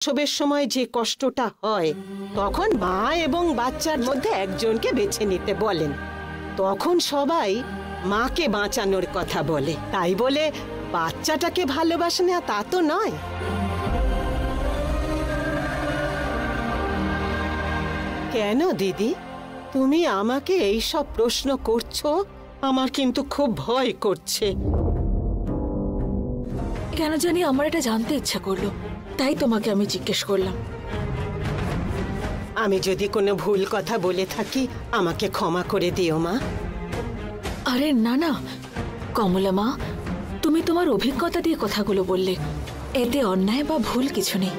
প্রসবের সময় যে কষ্টটা হয় তখন মা এবং বাচ্চার মধ্যে একজনকে বেছে নিতে বলেন। তখন সবাই মাকে বাঁচানোর কথা বলে, তাই বলে বাচ্চাটাকে ভালোবাসে না তা তো নয়। কেন দিদি তুমি আমাকে এই সব প্রশ্ন করছো? আমার কিন্তু খুব ভয় করছে। কেন জানি আমার এটা জানতে ইচ্ছা করলো, তাই তোমাকে আমি জিজ্ঞেস করলাম। আমি যদি কোনো ভুল কথা বলে থাকি আমাকে ক্ষমা করে দিও মা। আরে না না কমলা মা, তুমি তোমার অভিজ্ঞতা দিয়ে কথাগুলো বললে, এতে অন্যায় বা ভুল কিছু নেই।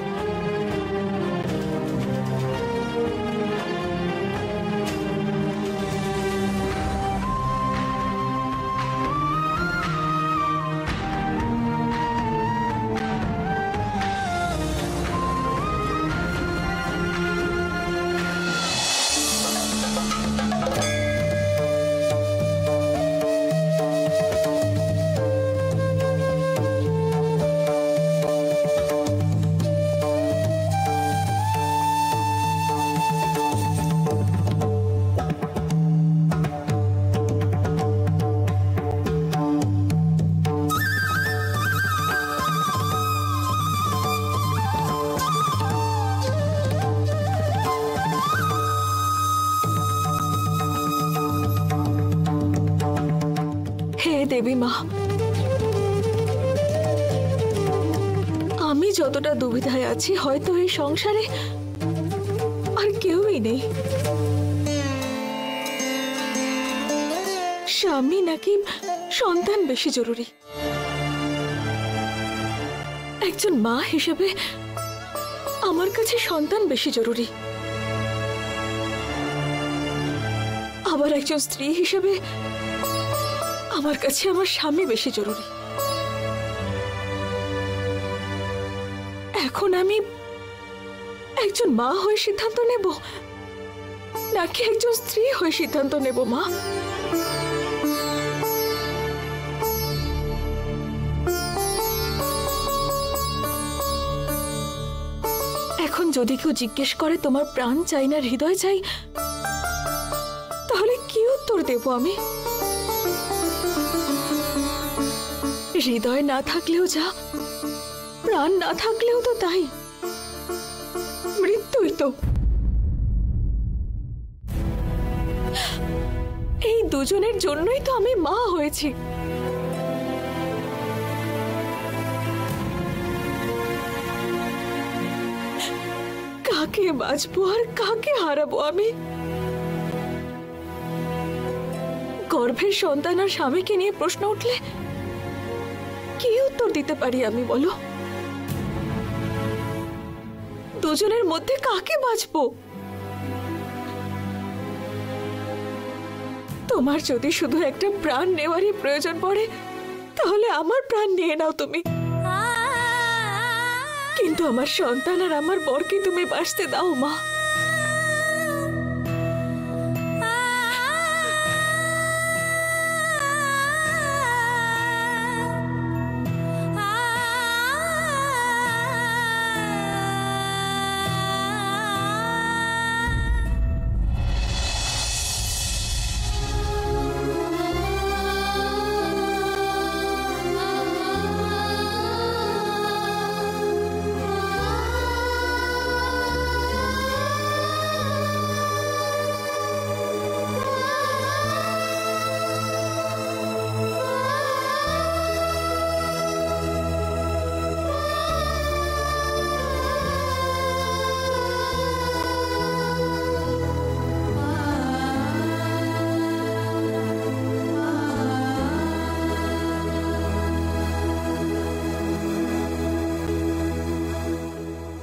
দেবী মা, আমি যতটা দুবিধায় আছি হয়তো এই সংসারে আর কেউই নেই। স্বামী নাকি সন্তান বেশি জরুরি, একজন মা হিসেবে আমার কাছে সন্তান বেশি জরুরি, আবার একজন স্ত্রী হিসেবে আমার কাছে আমার স্বামী বেশি জরুরি। এখন আমি একজন মা হয়ে সিদ্ধান্ত নেব নাকি একজন স্ত্রী হয়ে সিদ্ধান্ত নেব মা? এখন যদি কেউ জিজ্ঞেস করে তোমার প্রাণ চাই না হৃদয় চাই, তাহলে কি উত্তর দেব আমি? হৃদয় না থাকলেও যা, প্রাণ না থাকলেও তো তাই, মৃত্যুই তো। এই দুজনের জন্যই তো আমি মা হয়েছি। কাকে বাঁচবো আর কাকে হারাবো আমি? গর্ভের সন্তান আর স্বামীকে নিয়ে প্রশ্ন উঠলে কি উত্তর দিতে পারি আমি বলো? দুজনের মধ্যে কাকে বাঁচবো? তোমার যদি শুধু একটা প্রাণ নেওয়ারই প্রয়োজন পড়ে তাহলে আমার প্রাণ নিয়ে নাও তুমি, কিন্তু আমার সন্তান আর আমার বরকে তুমি বাঁচতে দাও মা।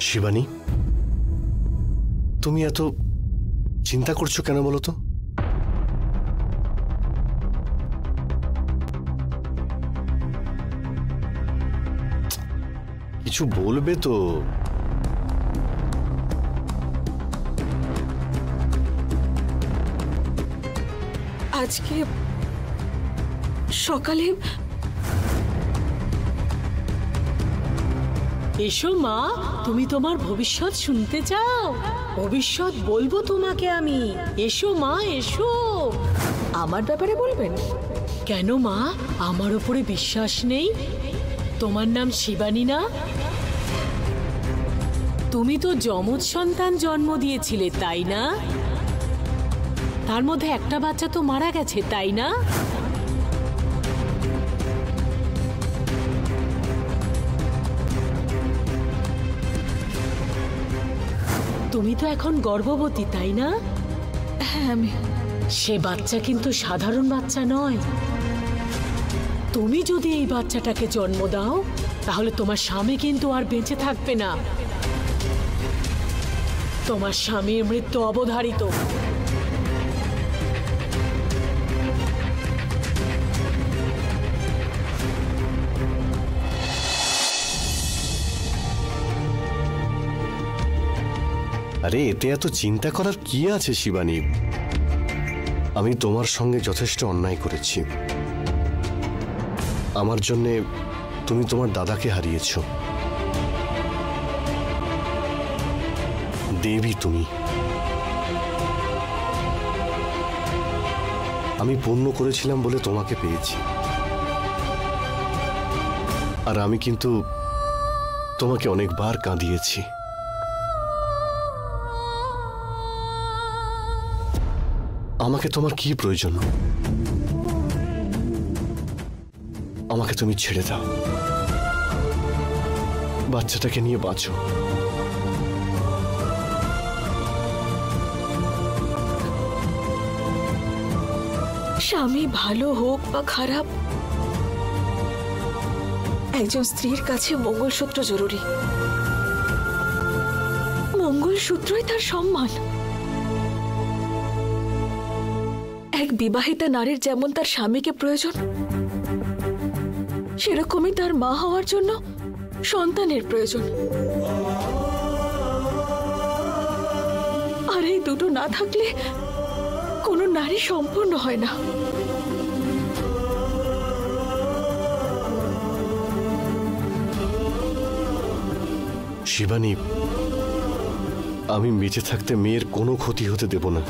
শিবানী, তুমি এত চিন্তা করছো কেন বলো তো? কিছু বলবে তো? আজকে সকালে এসো মা, তুমি তোমার ভবিষ্যৎ শুনতে চাও? ভবিষ্যৎ বলবো তোমাকে আমি। এসো মা, এসো। আমার ব্যাপারে বলবেন? কেন মা, আমার উপরে বিশ্বাস নেই? তোমার নাম শিবানী না? তুমি তো যমজ সন্তান জন্ম দিয়েছিলে, তাই না? তার মধ্যে একটা বাচ্চা তো মারা গেছে, তাই না? তুমি তো এখন গর্ভবতী, তাই না? হ্যাঁ, আমি। সে বাচ্চা কিন্তু সাধারণ বাচ্চা নয়। তুমি যদি এই বাচ্চাটাকে জন্ম দাও তাহলে তোমার স্বামী কিন্তু আর বেঁচে থাকবে না। তোমার স্বামীর মৃত্যু অবধারিত। আরে এতে এত চিন্তা করার কি আছে শিবানী? আমি তোমার সঙ্গে যথেষ্ট অন্যায় করেছি। আমার জন্যে তুমি তোমার দাদাকে হারিয়েছ। দেবী তুমি। আমি পুণ্য করেছিলাম বলে তোমাকে পেয়েছি, আর আমি কিন্তু তোমাকে অনেকবার কাঁদিয়েছি। আমাকে তোমার কি প্রয়োজন? আমাকে তুমি ছেড়ে দাও, বাচ্চাটাকে নিয়ে বাঁচো। স্বামী ভালো হোক বা খারাপ, একজন স্ত্রীর কাছে মঙ্গলসূত্র জরুরি। মঙ্গলসূত্রই তার সম্মান। এক বিবাহিতা নারীর যেমন তার স্বামীকে প্রয়োজন, সেরকমই তার মা হওয়ার জন্য সন্তানের প্রয়োজন। আর এই দুটো না থাকলে কোনো নারী সম্পূর্ণ হয় না। শিবানী, আমি বেঁচে থাকতে মেয়ের কোনো ক্ষতি হতে দেব না।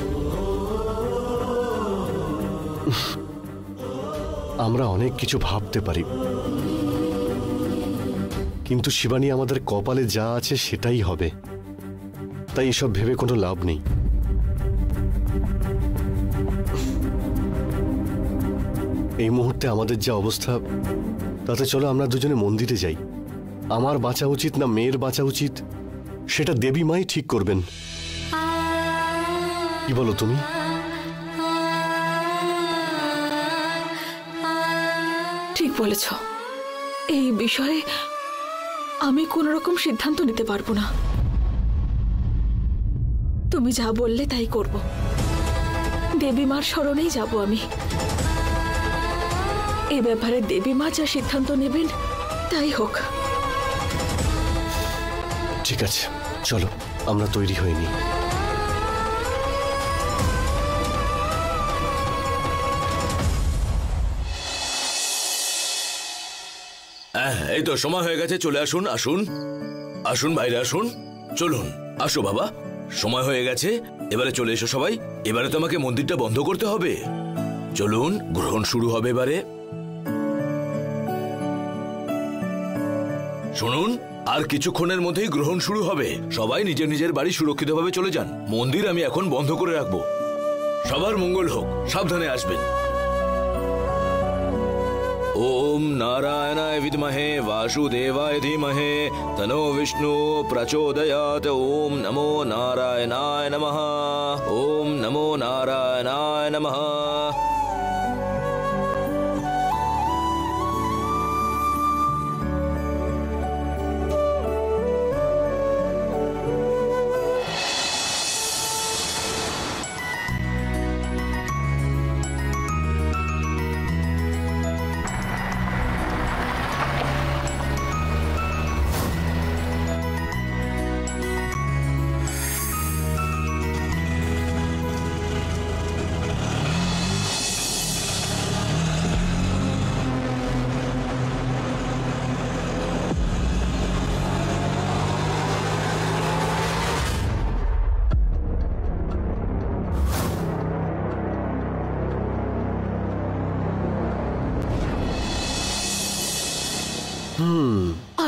আমরা অনেক কিছু ভাবতে পারি, কিন্তু শিবানী আমাদের কপালে যা আছে সেটাই হবে। তাই এসব ভেবে কোনো লাভ নেই। এই মুহূর্তে আমাদের যা অবস্থা, তাতে চলো আমরা দুজনে মন্দিরে যাই। আমার বাঁচা উচিত না মেয়ের বাঁচা উচিত, সেটা দেবী মাই ঠিক করবেন। কি বলো তুমি? ঠিক বলেছ। এই বিষয়ে আমি কোনো রকম সিদ্ধান্ত নিতে পারবো না। তুমি যা বললে তাই করব। দেবী মার শরণেই যাব আমি। এ ব্যাপারে দেবী মা যা সিদ্ধান্ত নেবেন তাই হোক। ঠিক আছে, চলো আমরা তৈরি হইনি। এই তো সময় হয়ে গেছে, চলে আসুন। আসুন আসুন বাইরে আসুন, চলুন আসো বাবা, সময় হয়ে গেছে। এবারে চলে এসো সবাই। এবারে তোমাকে মন্দিরটা বন্ধ করতে হবে। চলুন, গ্রহণ শুরু হবে এবারে। শুনুন, আর কিছুক্ষণের মধ্যেই গ্রহণ শুরু হবে। সবাই নিজের নিজের বাড়ি সুরক্ষিতভাবে চলে যান। মন্দির আমি এখন বন্ধ করে রাখবো। সবার মঙ্গল হোক, সাবধানে আসবেন। ओम नारायणाय विद्महे वासुदेवाय धीमहि तनो विष्णु प्रचोदयात्। ओम नमो नारायणाय नमः। ओम नमो नारायणाय नमः।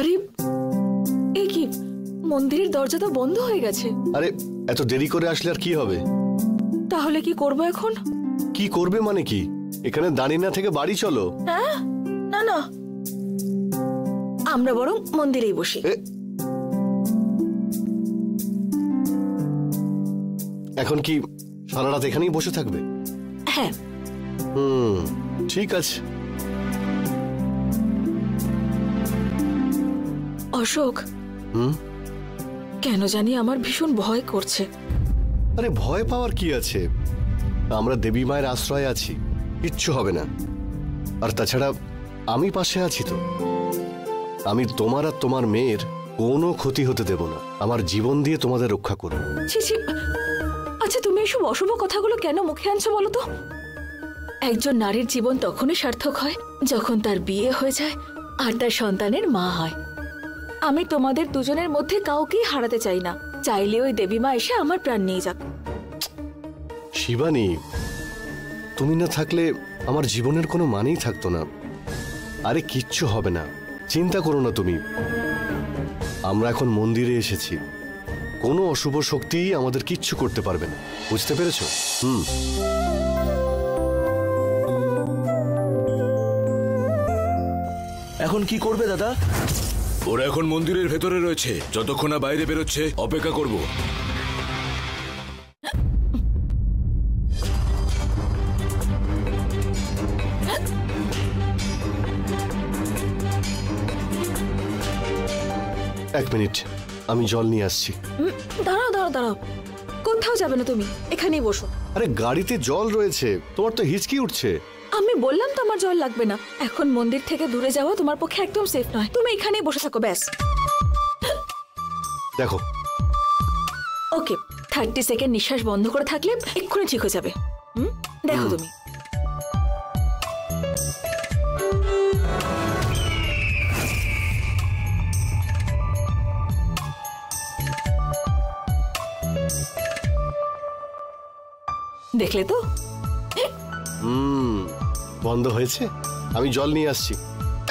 আরে এ কি, মন্দিরের দরজা তো বন্ধ হয়ে গেছে। আরে এত দেরি করে আসলে আর কি হবে? তাহলে কি করবো এখন? কি করবে মানে কি? এখানে দাঁড়িয়ে না থেকে বাড়ি চলো। হ্যাঁ, না না, আমরা বরং মন্দিরেই বসি। এখন কি সারা রাত এখানেই বসে থাকবে? হ্যাঁ। ঠিক আছে। অশোক, কেন জানি আমার ভীষণ ভয় করছে। আরে ভয় পাওয়ার কি আছে? আমরা দেবী মায়ের আশ্রয়ে আছি, কিচ্ছু হবে না। আর তাছাড়া আমি পাশে আছি তো। আমি তোমার আর তোমার মেয়ের কোনো ক্ষতি হতে দেব না। আমার জীবন দিয়ে তোমাদের রক্ষা করব। ছি ছি, আচ্ছা তুমি এসব অশুভ কথাগুলো কেন মুখে আনছো বলো তো? একজন নারীর জীবন তখনই সার্থক হয় যখন তার বিয়ে হয়ে যায় আর তার সন্তানের মা হয়। আমি তোমাদের দুজনের মধ্যে কাউকেই হারাতে চাই না। চাইলে ওই দেবী মা এসে আমার প্রাণ নিয়ে যাক। শিবানী, তুমি না থাকলে আমার জীবনের কোনো মানেই থাকতো না। আরে কিচ্ছু হবে না, চিন্তা করো না তুমি। আমরা এখন মন্দিরে এসেছি, কোনো অশুভ শক্তি আমাদের কিচ্ছু করতে পারবে না, বুঝতে পেরেছো? এখন কি করবে দাদা? ওরা এখন মন্দিরের ভেতরে রয়েছে, যতক্ষণ না বাইরে বেরোচ্ছে অপেক্ষা করব। এক মিনিট, আমি জল নিয়ে আসছি। দাঁড়াও দাঁড়াও দাঁড়াও, কোথাও যাবে না তুমি, এখানেই বসো। আরে গাড়িতে জল রয়েছে, তোমার তো হিচকি উঠছে। আমি বললাম তো আমার জল লাগবে না। এখন মন্দির থেকে দূরে যাওয়া তোমার পক্ষে একদম সেফ নয়। তুমি এখানেই বসে থাকো, ব্যাস। দেখো, ওকে, 30 সেকেন্ড নিঃশ্বাস বন্ধ করে থাকলে এক্ষুনি ঠিক হয়ে যাবে। দেখো তুমি। দেখলে তো? বন্ধ হয়েছে। আমি জল নিয়ে আসছি,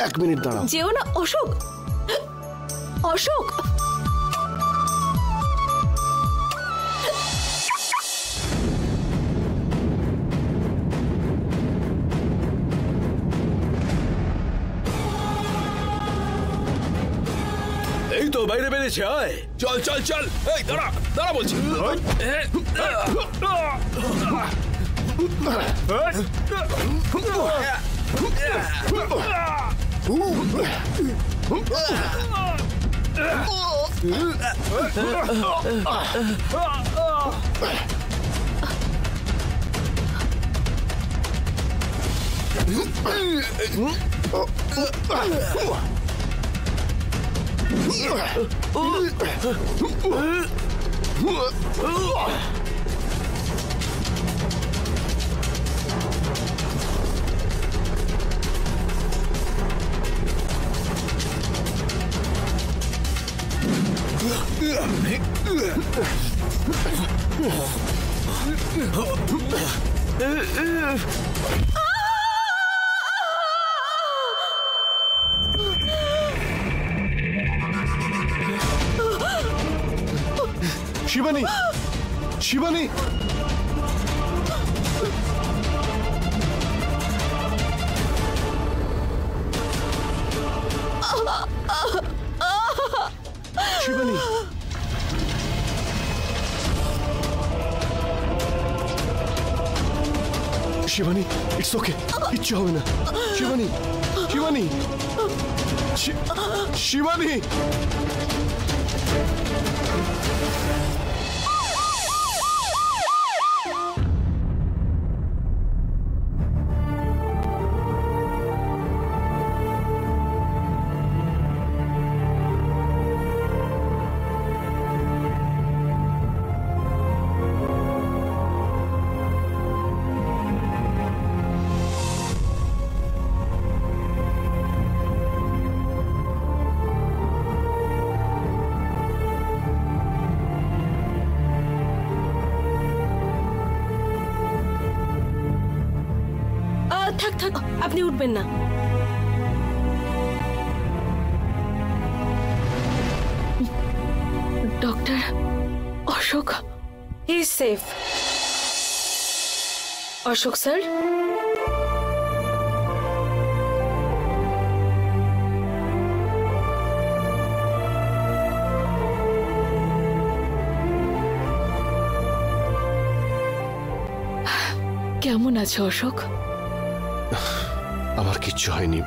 1 মিনিট দাঁড়াও। যেও না অশোক, অশোক। এই তো বাইরে বেরিয়েছে, আয় চল চল চল। এই দাঁড়া দাঁড়া বলছি। শিবানী, শিবানী, শিবানী, শিবানী, ইটস ওকে, কিচ্ছু হবে না। শিবানী, শিবানী, শিবানী। থাক থাক, আপনি উঠবেন না। Doctor Ashok he is safe. Ashok sir, কেমন আছো অশোক? আমার কিচ্ছু হয়নি,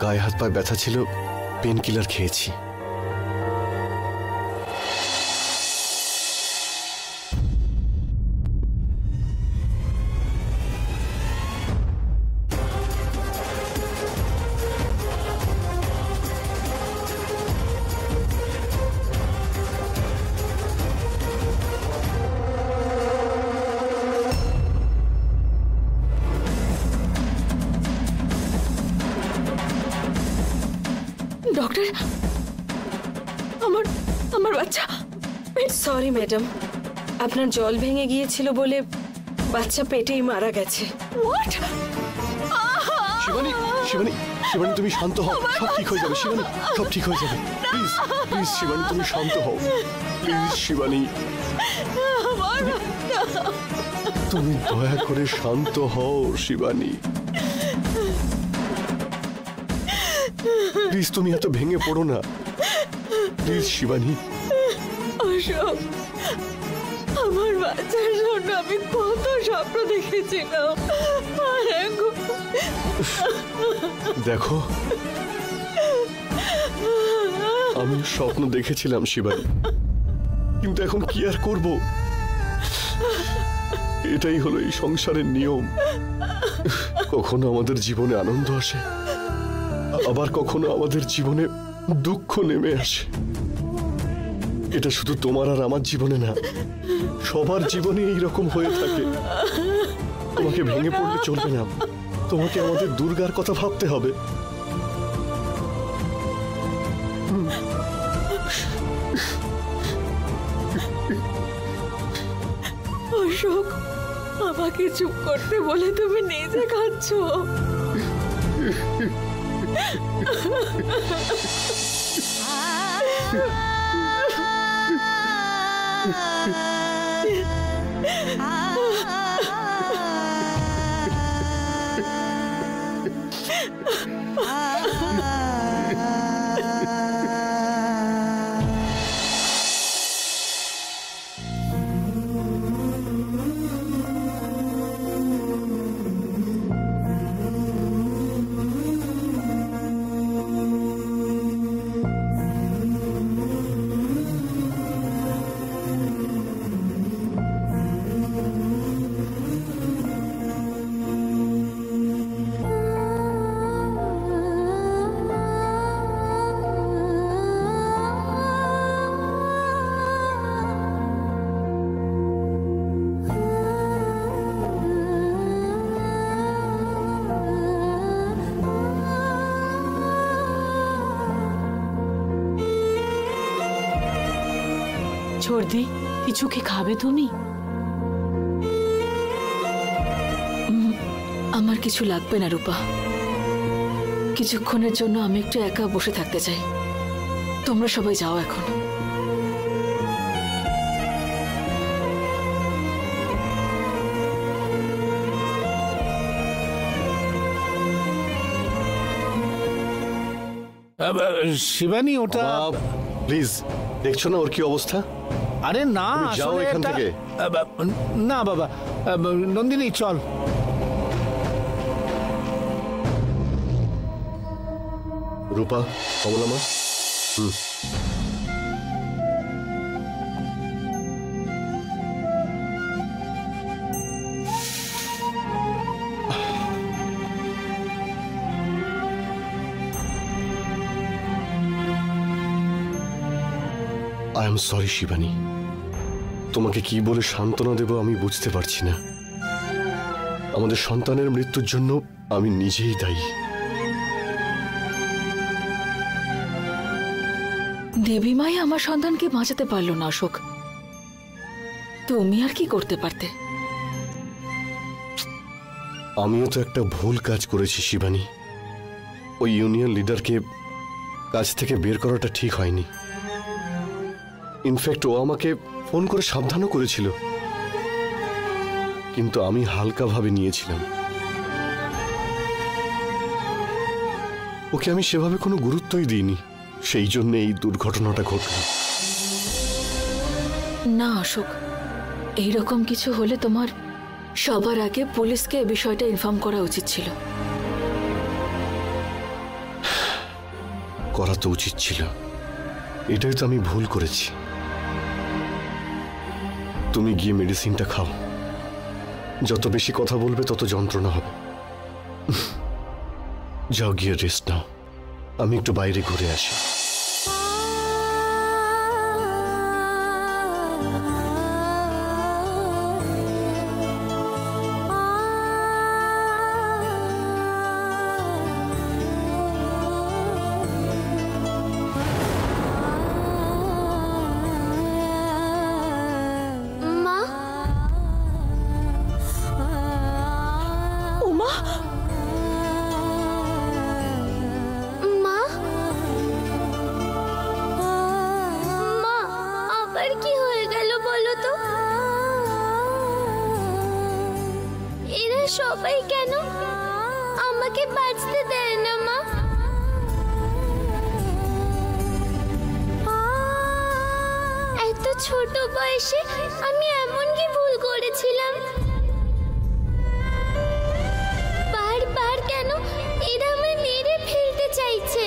গায়ে হাত পায়ে ব্যথা ছিল, পেন কিলার খেয়েছি। ডক্টর, আমার আমার বাচ্চা। সরি ম্যাডাম, আপনার জল ভেঙে গিয়েছিল বলে বাচ্চা পেটেই মারা গেছে। হোয়াট? শিবানী, শিবানী, শিবানী তুমি শান্ত হও, সব ঠিক হয়ে যাবে। শিবানী, সব ঠিক হয়ে যাবে। প্লিজ, প্লিজ শিবানী তুমি শান্ত হও, প্লিজ শিবানী, তুমি দয়া করে শান্ত হও শিবানী। প্লিজ তুমি এত ভেঙে পড়ো না, প্লিজ শিবানী। অশোক, আমার বাচ্চার জন্য আমি কত স্বপ্ন দেখেছিলাম। আর এখন দেখো, আমি স্বপ্ন দেখেছিলাম শিবানী, কিন্তু এখন কি আর করব? এটাই হলো এই সংসারের নিয়ম। কখনো আমাদের জীবনে আনন্দ আসে, আবার কখনো আমাদের জীবনে দুঃখ নেমে আসে। এটা শুধু তোমার আর আমার জীবনে না, সবার জীবনে এইরকম হয়ে থাকে। তোমাকে ভেঙে পড়লে চলবে না, তোমাকে আমাদের দুর্গার কথা ভাবতে হবে। অশোক, আমাকে চুপ করতে বলে তুমি নিজে খাচ্ছো। ছোড়দি, কিছু কি খাবে তুমি? আমার কিছু লাগবে না রূপা, কিছুক্ষণের জন্য আমি একটু একা বসে থাকতে চাই। তোমরা সবাই যাও এখন। শিবানী, ওটা প্লিজ, দেখছো না ওর কি অবস্থা? আরে না, তুমি যাও আসলে এখান এটা- থেকে। না বাবা, নন্দিনী চল। রূপা, কমলামা, আই এম সরি শিবানী, তোমাকে কি বলে সান্ত্বনা দেব আমি বুঝতে পারছি না। আমাদের সন্তানের মৃত্যুর জন্য আমি নিজেই দায়ী। দেবীমাই আমার সন্তানকে বাঁচাতে পারলো না অশোক, তুমি আর কি করতে পারতে? আমিও তো একটা ভুল কাজ করেছি শিবানী। ওই ইউনিয়ন লিডারকে কাজ থেকে বের করাটা ঠিক হয়নি। ইনফ্যাক্ট ও আমাকে ফোন করে সাবধানও করেছিল, কিন্তু আমি হালকাভাবে নিয়েছিলাম। ওকে আমি সেভাবে কোনো গুরুত্বই দিইনি, সেই জন্য এই দুর্ঘটনাটা ঘটল। না অশোক, এইরকম কিছু হলে তোমার সবার আগে পুলিশকে এই বিষয়টা ইনফর্ম করা উচিত ছিল। করা তো উচিত ছিল, এটাই তো আমি ভুল করেছি। তুমি গিয়ে মেডিসিনটা খাও, যত বেশি কথা বলবে তত যন্ত্রণা হবে। যাও গিয়ে রেস্ট নাও, আমি একটু বাইরে ঘুরে আসি। সবাই কেন আমাকে বাঁচতে দেয় না মা? এত ছোট বয়সে আমি এমন কি ভুল করেছিলাম? বারবার কেন এরা আমায় মেরে ফেলতে চাইছে?